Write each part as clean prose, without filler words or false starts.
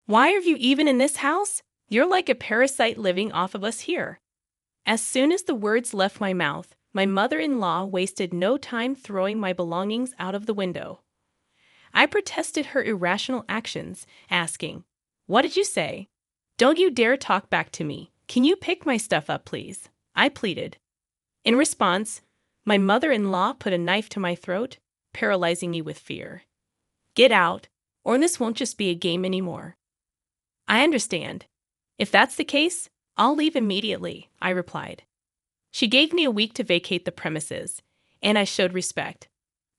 Why are you even in this house? You're like a parasite living off of us here. As soon as the words left my mouth, my mother-in-law wasted no time throwing my belongings out of the window. I protested her irrational actions, asking, "What did you say? Don't you dare talk back to me. Can you pick my stuff up, please?" I pleaded. In response, my mother-in-law put a knife to my throat, paralyzing me with fear. "Get out, or this won't just be a game anymore." "I understand. If that's the case, I'll leave immediately," I replied. She gave me a week to vacate the premises, and I showed respect,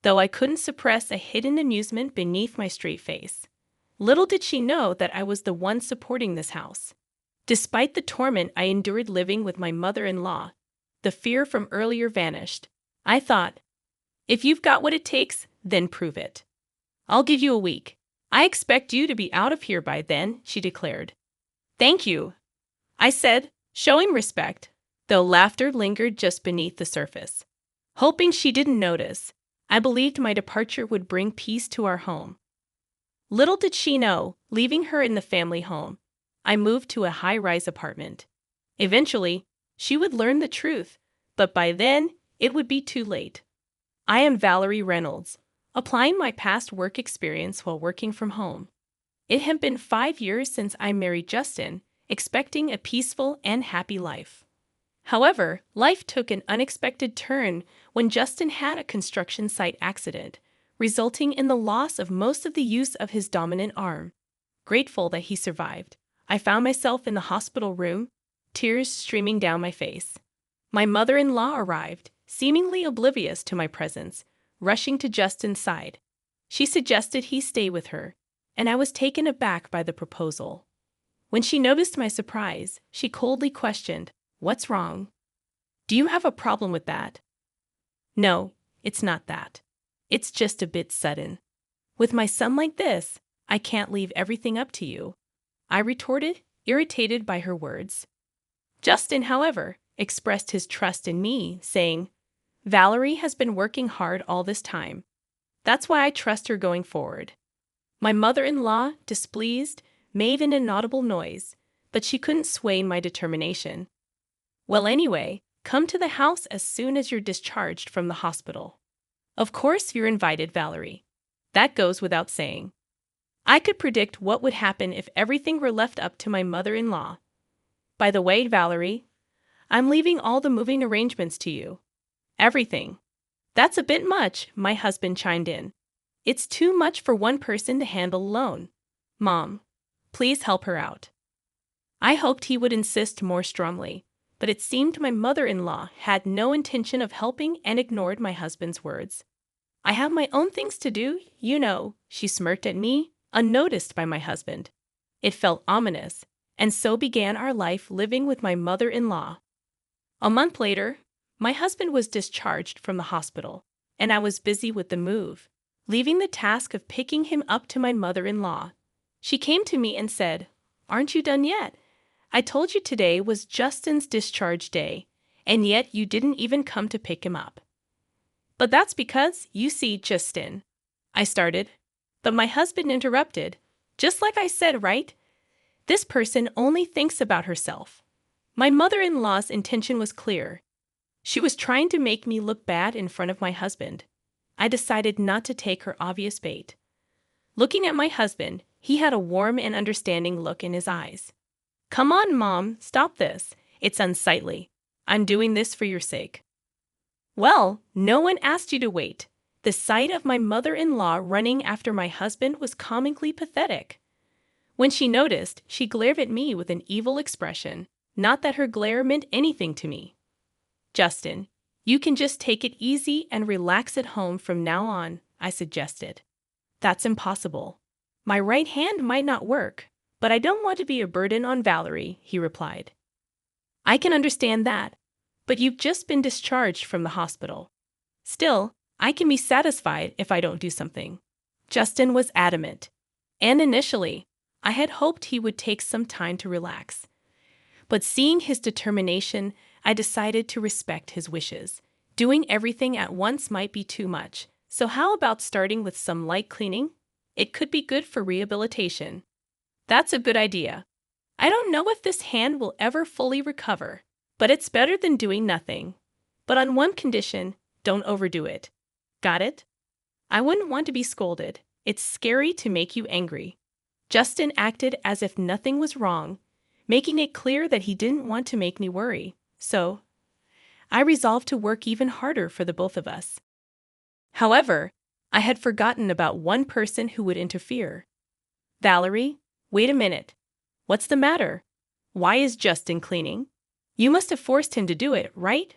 though I couldn't suppress a hidden amusement beneath my straight face. Little did she know that I was the one supporting this house. Despite the torment I endured living with my mother-in-law, the fear from earlier vanished. I thought, if you've got what it takes, then prove it. "I'll give you a week. I expect you to be out of here by then," she declared. "Thank you," I said, showing respect, though laughter lingered just beneath the surface. Hoping she didn't notice, I believed my departure would bring peace to our home. Little did she know, leaving her in the family home, I moved to a high-rise apartment. Eventually, she would learn the truth, but by then, it would be too late. I am Valerie Reynolds, applying my past work experience while working from home. It had been 5 years since I married Justin, expecting a peaceful and happy life. However, life took an unexpected turn when Justin had a construction site accident, resulting in the loss of most of the use of his dominant arm. Grateful that he survived, I found myself in the hospital room, tears streaming down my face. My mother-in-law arrived, seemingly oblivious to my presence, rushing to Justin's side. She suggested he stay with her, and I was taken aback by the proposal. When she noticed my surprise, she coldly questioned, "What's wrong? Do you have a problem with that?" "No, it's not that. It's just a bit sudden. With my son like this, I can't leave everything up to you," I retorted, irritated by her words. Justin, however, expressed his trust in me, saying, "Valerie has been working hard all this time. That's why I trust her going forward." My mother-in-law, displeased, made an inaudible noise, but she couldn't sway my determination. "Well, anyway, come to the house as soon as you're discharged from the hospital. Of course you're invited, Valerie. That goes without saying." I could predict what would happen if everything were left up to my mother-in-law. "By the way, Valerie, I'm leaving all the moving arrangements to you." "Everything." "That's a bit much," my husband chimed in. "It's too much for one person to handle alone. Mom, please help her out." I hoped he would insist more strongly, but it seemed my mother-in-law had no intention of helping and ignored my husband's words. "I have my own things to do, you know," she smirked at me, unnoticed by my husband. It felt ominous, and so began our life living with my mother-in-law. A month later, my husband was discharged from the hospital, and I was busy with the move, leaving the task of picking him up to my mother-in-law. She came to me and said, "Aren't you done yet? I told you today was Justin's discharge day, and yet you didn't even come to pick him up." "But that's because, you see, Justin," I started, but my husband interrupted. "Just like I said, right? This person only thinks about herself." My mother-in-law's intention was clear. She was trying to make me look bad in front of my husband. I decided not to take her obvious bait. Looking at my husband, he had a warm and understanding look in his eyes. "Come on, Mom, stop this. It's unsightly. I'm doing this for your sake." "Well, no one asked you to wait." The sight of my mother-in-law running after my husband was comically pathetic. When she noticed, she glared at me with an evil expression. Not that her glare meant anything to me. "Justin, you can just take it easy and relax at home from now on," I suggested. "That's impossible. My right hand might not work, but I don't want to be a burden on Valerie," he replied. "I can understand that, but you've just been discharged from the hospital. Still, I can be satisfied if I don't do something." Justin was adamant, and initially, I had hoped he would take some time to relax. But seeing his determination, I decided to respect his wishes. Doing everything at once might be too much, so how about starting with some light cleaning? It could be good for rehabilitation. That's a good idea. I don't know if this hand will ever fully recover, but it's better than doing nothing. But on one condition, don't overdo it. Got it? I wouldn't want to be scolded. It's scary to make you angry. Justin acted as if nothing was wrong, making it clear that he didn't want to make me worry. So, I resolved to work even harder for the both of us. However, I had forgotten about one person who would interfere. Valerie, wait a minute. What's the matter? Why is Justin cleaning? You must have forced him to do it, right?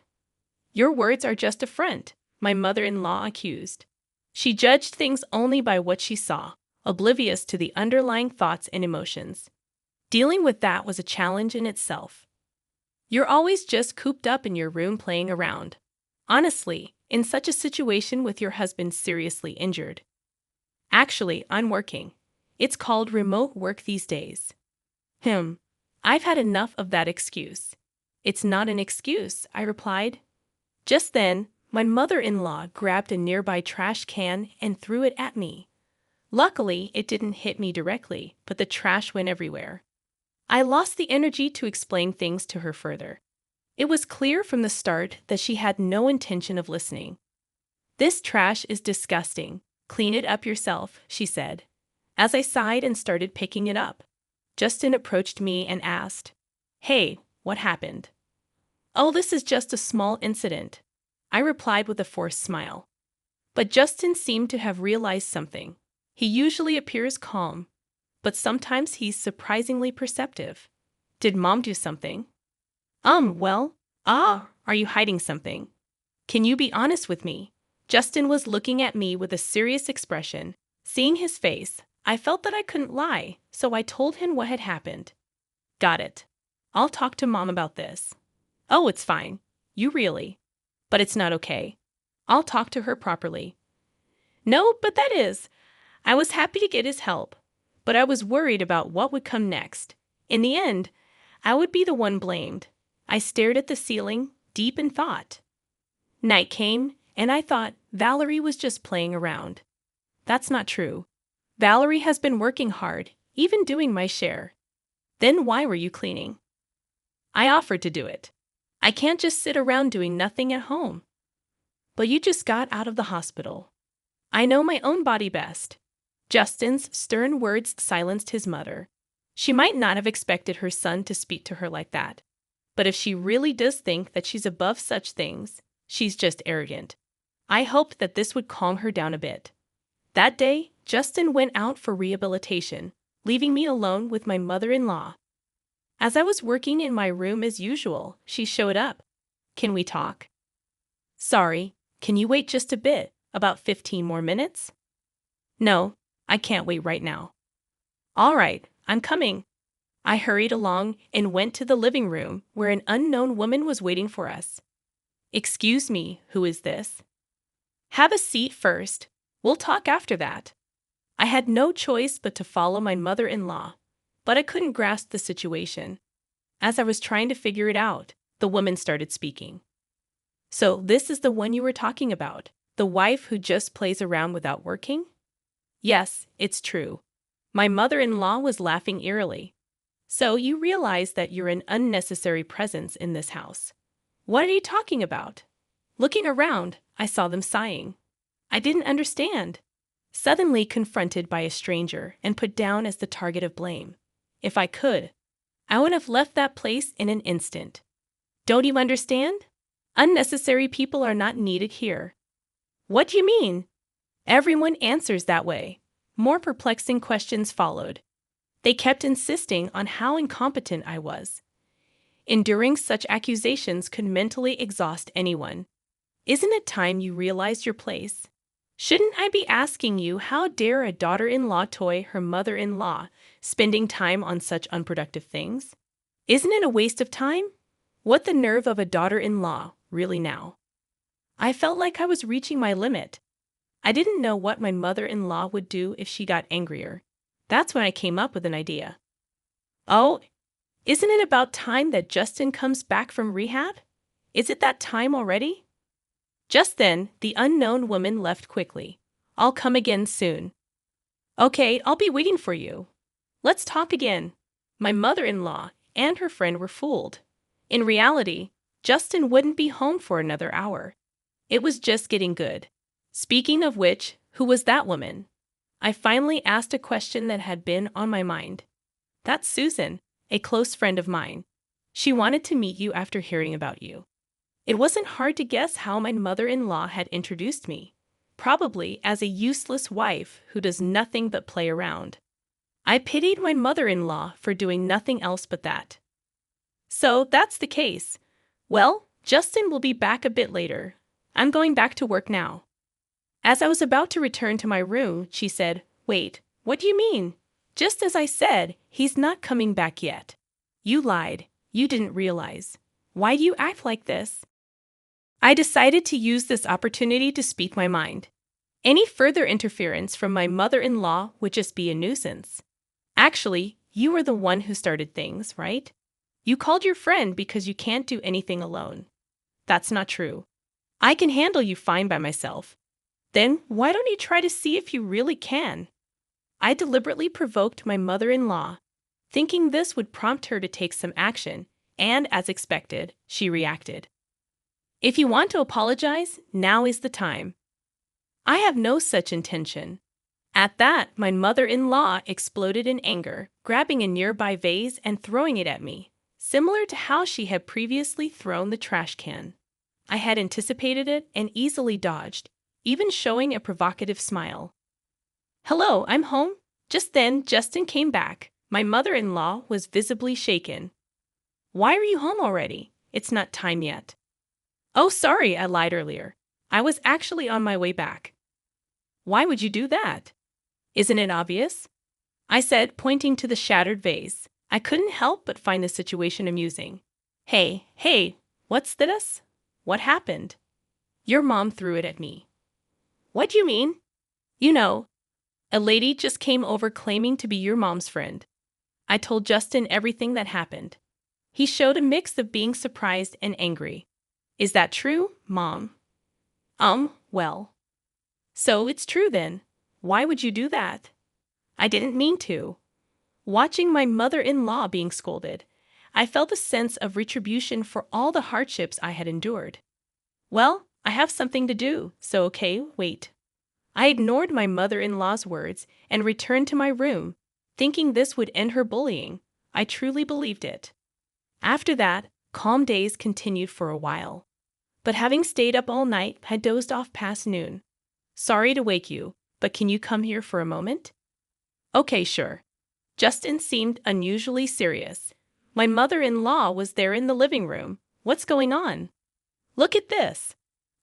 Your words are just a front, my mother-in-law accused. She judged things only by what she saw, oblivious to the underlying thoughts and emotions. Dealing with that was a challenge in itself. You're always just cooped up in your room playing around. Honestly, in such a situation with your husband seriously injured. Actually, I'm working. It's called remote work these days. I've had enough of that excuse. It's not an excuse, I replied. Just then, my mother-in-law grabbed a nearby trash can and threw it at me. Luckily, it didn't hit me directly, but the trash went everywhere. I lost the energy to explain things to her further. It was clear from the start that she had no intention of listening. This trash is disgusting. Clean it up yourself, she said. As I sighed and started picking it up, Justin approached me and asked, Hey, what happened? Oh, this is just a small incident, I replied with a forced smile. But Justin seemed to have realized something. He usually appears calm, but sometimes he's surprisingly perceptive. Did Mom do something? Are you hiding something? Can you be honest with me? Justin was looking at me with a serious expression. Seeing his face, I felt that I couldn't lie, so I told him what had happened. Got it. I'll talk to Mom about this. Oh, it's fine. You really. But it's not okay. I'll talk to her properly. No, but that is. I was happy to get his help, but I was worried about what would come next. In the end, I would be the one blamed. I stared at the ceiling, deep in thought. Night came, and I thought Valerie was just playing around. That's not true. Valerie has been working hard, even doing my share. Then why were you cleaning? I offered to do it. I can't just sit around doing nothing at home. But you just got out of the hospital. I know my own body best. Justin's stern words silenced his mother. She might not have expected her son to speak to her like that. But if she really does think that she's above such things, she's just arrogant. I hoped that this would calm her down a bit. That day, Justin went out for rehabilitation, leaving me alone with my mother-in-law. As I was working in my room as usual, she showed up. Can we talk? Sorry, can you wait just a bit, about 15 more minutes? No, I can't wait right now. All right, I'm coming. I hurried along and went to the living room where an unknown woman was waiting for us. Excuse me, who is this? Have a seat first. We'll talk after that. I had no choice but to follow my mother-in-law, but I couldn't grasp the situation. As I was trying to figure it out, the woman started speaking. So this is the one you were talking about, the wife who just plays around without working? Yes, it's true. My mother-in-law was laughing eerily. So you realize that you're an unnecessary presence in this house. What are you talking about? Looking around, I saw them sighing. I didn't understand. Suddenly confronted by a stranger and put down as the target of blame. If I could, I would have left that place in an instant. Don't you understand? Unnecessary people are not needed here. What do you mean? Everyone answers that way. More perplexing questions followed. They kept insisting on how incompetent I was. Enduring such accusations could mentally exhaust anyone. Isn't it time you realized your place? Shouldn't I be asking you how dare a daughter-in-law toy her mother-in-law, spending time on such unproductive things? Isn't it a waste of time? What the nerve of a daughter-in-law, really now? I felt like I was reaching my limit. I didn't know what my mother-in-law would do if she got angrier. That's when I came up with an idea. Oh, isn't it about time that Justin comes back from rehab? Is it that time already? Just then, the unknown woman left quickly. I'll come again soon. Okay, I'll be waiting for you. Let's talk again. My mother-in-law and her friend were fooled. In reality, Justin wouldn't be home for another hour. It was just getting good. Speaking of which, who was that woman? I finally asked a question that had been on my mind. That's Susan, a close friend of mine. She wanted to meet you after hearing about you. It wasn't hard to guess how my mother-in-law had introduced me. Probably as a useless wife who does nothing but play around. I pitied my mother-in-law for doing nothing else but that. So that's the case. Well, Justin will be back a bit later. I'm going back to work now. As I was about to return to my room, she said, "Wait, what do you mean? Just as I said, he's not coming back yet." "You lied. You didn't realize. Why do you act like this?" I decided to use this opportunity to speak my mind. Any further interference from my mother-in-law would just be a nuisance. Actually, you were the one who started things, right? You called your friend because you can't do anything alone. That's not true. I can handle you fine by myself. Then why don't you try to see if you really can? I deliberately provoked my mother-in-law, thinking this would prompt her to take some action, and as expected, she reacted. "If you want to apologize, now is the time." "I have no such intention." At that, my mother-in-law exploded in anger, grabbing a nearby vase and throwing it at me, similar to how she had previously thrown the trash can. I had anticipated it and easily dodged, even showing a provocative smile. "Hello, I'm home." Just then, Justin came back. My mother-in-law was visibly shaken. "Why are you home already? It's not time yet." "Oh, sorry, I lied earlier. I was actually on my way back." "Why would you do that?" "Isn't it obvious?" I said, pointing to the shattered vase. I couldn't help but find the situation amusing. Hey, what's this? What happened?" "Your mom threw it at me." "What do you mean?" "You know, a lady just came over claiming to be your mom's friend." I told Justin everything that happened. He showed a mix of being surprised and angry. "Is that true, Mom?" Well. "So it's true then. Why would you do that?" "I didn't mean to." Watching my mother-in-law being scolded, I felt a sense of retribution for all the hardships I had endured. "Well, I have something to do, so okay, wait." I ignored my mother-in-law's words and returned to my room, thinking this would end her bullying. I truly believed it. After that, calm days continued for a while. But having stayed up all night, I dozed off past noon. "Sorry to wake you, but can you come here for a moment?" "Okay, sure." Justin seemed unusually serious. My mother-in-law was there in the living room. "What's going on?" "Look at this."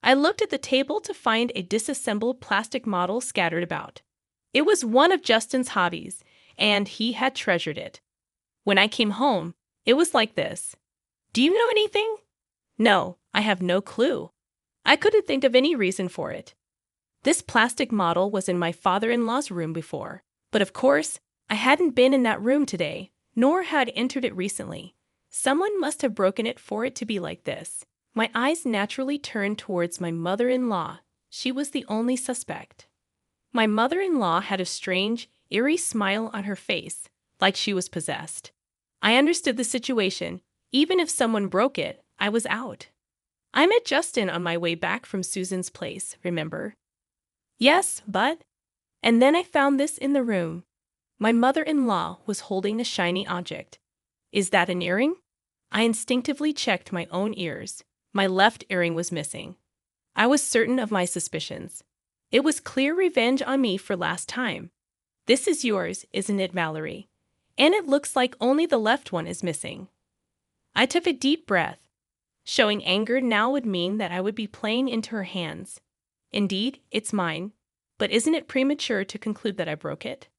I looked at the table to find a disassembled plastic model scattered about. It was one of Justin's hobbies, and he had treasured it. When I came home, it was like this. "Do you know anything?" "No, I have no clue." I couldn't think of any reason for it. This plastic model was in my father-in-law's room before, but of course, I hadn't been in that room today, nor had entered it recently. Someone must have broken it for it to be like this. My eyes naturally turned towards my mother-in-law. She was the only suspect. My mother-in-law had a strange, eerie smile on her face, like she was possessed. I understood the situation. Even if someone broke it, I was out. I met Justin on my way back from Susan's place, remember? "Yes, but..." And then I found this in the room. My mother-in-law was holding a shiny object. "Is that an earring?" I instinctively checked my own ears. My left earring was missing. I was certain of my suspicions. It was clear revenge on me for last time. "This is yours, isn't it, Valerie? And it looks like only the left one is missing." I took a deep breath. Showing anger now would mean that I would be playing into her hands. Indeed, it's mine. But isn't it premature to conclude that I broke it?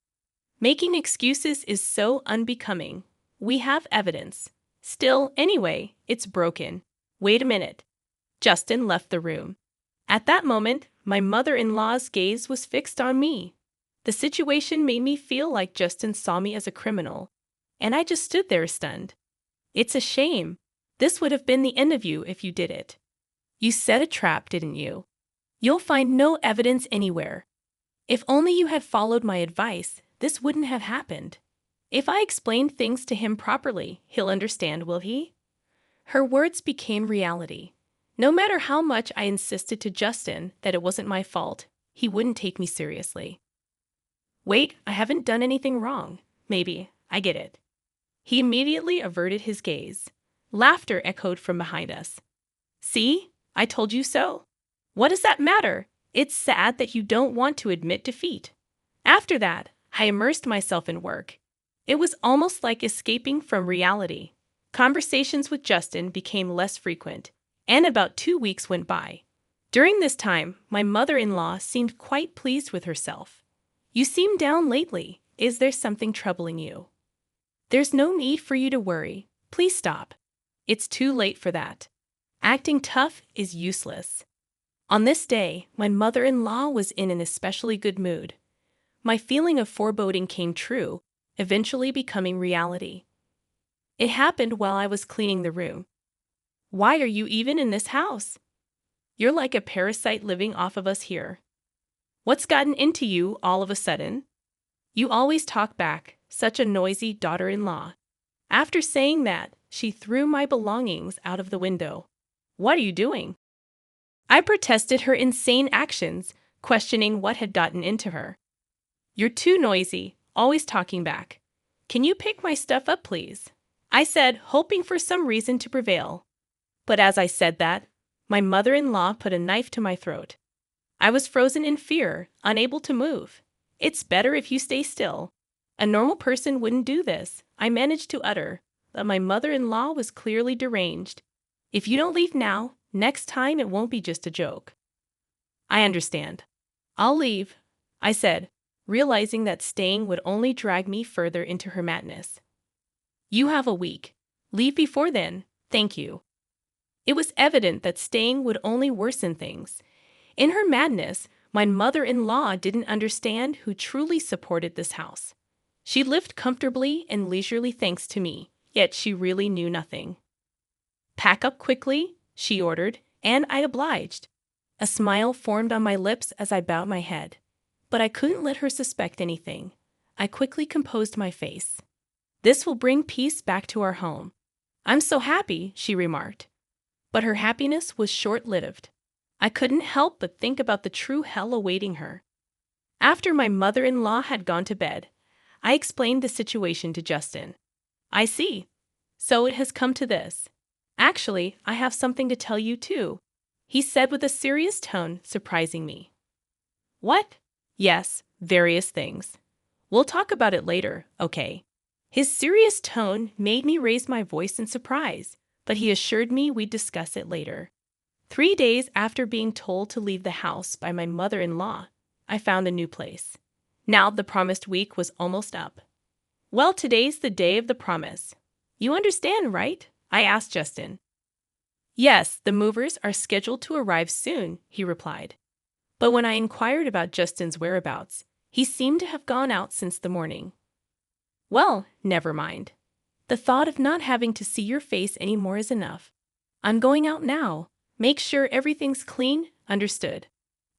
Making excuses is so unbecoming. We have evidence. Still, anyway, it's broken. Wait a minute. Justin left the room. At that moment, my mother-in-law's gaze was fixed on me. The situation made me feel like Justin saw me as a criminal, and I just stood there stunned. "It's a shame. This would have been the end of you if you did it. You set a trap, didn't you? You'll find no evidence anywhere. If only you had followed my advice, this wouldn't have happened." If I explain things to him properly, he'll understand, will he? Her words became reality. No matter how much I insisted to Justin that it wasn't my fault, he wouldn't take me seriously. Wait, I haven't done anything wrong. Maybe, I get it. He immediately averted his gaze. Laughter echoed from behind us. See? I told you so. What does that matter? It's sad that you don't want to admit defeat. After that, I immersed myself in work. It was almost like escaping from reality. Conversations with Justin became less frequent, and about 2 weeks went by. During this time, my mother-in-law seemed quite pleased with herself. You seem down lately. Is there something troubling you? There's no need for you to worry. Please stop. It's too late for that. Acting tough is useless. On this day, my mother-in-law was in an especially good mood. My feeling of foreboding came true, eventually becoming reality. It happened while I was cleaning the room. Why are you even in this house? You're like a parasite living off of us here. What's gotten into you all of a sudden? You always talk back, such a noisy daughter-in-law. After saying that, she threw my belongings out of the window. What are you doing? I protested her insane actions, questioning what had gotten into her. You're too noisy, always talking back. Can you pick my stuff up, please? I said, hoping for some reason to prevail. But as I said that, my mother-in-law put a knife to my throat. I was frozen in fear, unable to move. It's better if you stay still. A normal person wouldn't do this, I managed to utter, but my mother-in-law was clearly deranged. If you don't leave now, next time it won't be just a joke. I understand. I'll leave, I said, realizing that staying would only drag me further into her madness. You have a week. Leave before then, thank you. It was evident that staying would only worsen things. In her madness, my mother-in-law didn't understand who truly supported this house. She lived comfortably and leisurely thanks to me, yet she really knew nothing. Pack up quickly, she ordered, and I obliged. A smile formed on my lips as I bowed my head. But I couldn't let her suspect anything. I quickly composed my face. This will bring peace back to our home. I'm so happy, she remarked. But her happiness was short-lived. I couldn't help but think about the true hell awaiting her. After my mother-in-law had gone to bed, I explained the situation to Justin. I see. So it has come to this. Actually, I have something to tell you too, he said with a serious tone, surprising me. What? Yes, various things. We'll talk about it later, okay? His serious tone made me raise my voice in surprise, but he assured me we'd discuss it later. 3 days after being told to leave the house by my mother-in-law, I found a new place. Now the promised week was almost up. Well, today's the day of the promise. You understand, right? I asked Justin. Yes, the movers are scheduled to arrive soon, he replied. But when I inquired about Justin's whereabouts, he seemed to have gone out since the morning. Well, never mind. The thought of not having to see your face anymore is enough. I'm going out now. Make sure everything's clean, understood?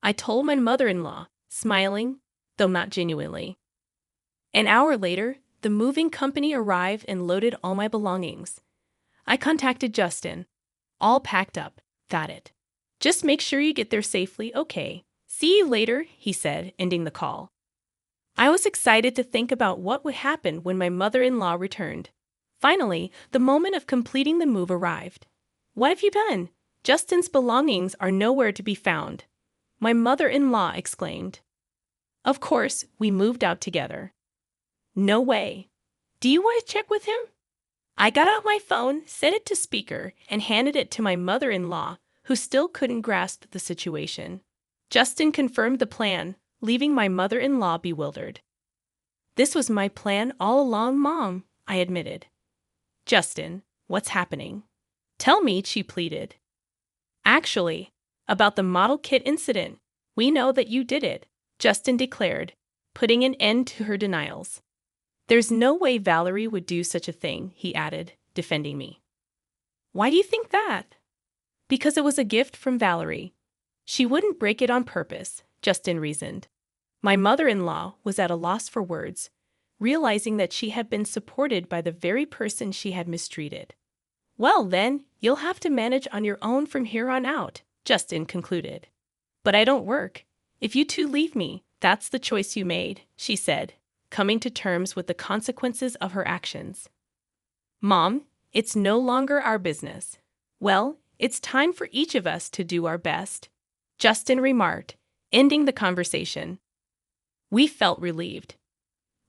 I told my mother-in-law, smiling, though not genuinely. An hour later, the moving company arrived and loaded all my belongings. I contacted Justin. All packed up, got it. Just make sure you get there safely, okay? See you later, he said, ending the call. I was excited to think about what would happen when my mother-in-law returned. Finally, the moment of completing the move arrived. What have you done? Justin's belongings are nowhere to be found, my mother-in-law exclaimed. Of course, we moved out together. No way. Do you want to check with him? I got out my phone, set it to speaker, and handed it to my mother-in-law, who still couldn't grasp the situation. Justin confirmed the plan, leaving my mother-in-law bewildered. This was my plan all along, Mom, I admitted. Justin, what's happening? Tell me, she pleaded. Actually, about the model kit incident, we know that you did it, Justin declared, putting an end to her denials. There's no way Valerie would do such a thing, he added, defending me. Why do you think that? Because it was a gift from Valerie. She wouldn't break it on purpose, Justin reasoned. My mother-in-law was at a loss for words. realizing that she had been supported by the very person she had mistreated. Well, then, you'll have to manage on your own from here on out, Justin concluded. But I don't work. If you two leave me, that's the choice you made, she said, coming to terms with the consequences of her actions. Mom, it's no longer our business. Well, it's time for each of us to do our best, Justin remarked, ending the conversation. We felt relieved.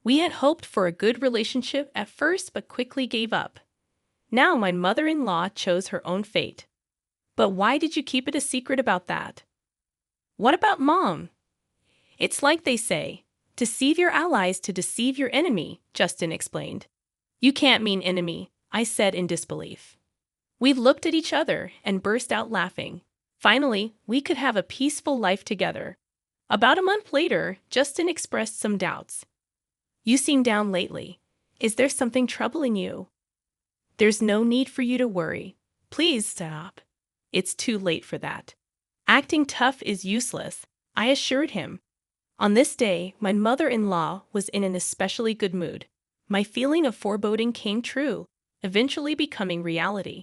We had hoped for a good relationship at first but quickly gave up. Now my mother-in-law chose her own fate. But why did you keep it a secret about that? What about Mom? It's like they say, deceive your allies to deceive your enemy, Justin explained. You can't mean enemy, I said in disbelief. We looked at each other and burst out laughing. Finally, we could have a peaceful life together. About a month later, Justin expressed some doubts. You seem down lately. Is there something troubling you? There's no need for you to worry. Please stop. It's too late for that. Acting tough is useless, I assured him. On this day, my mother-in-law was in an especially good mood. My feeling of foreboding came true, eventually becoming reality.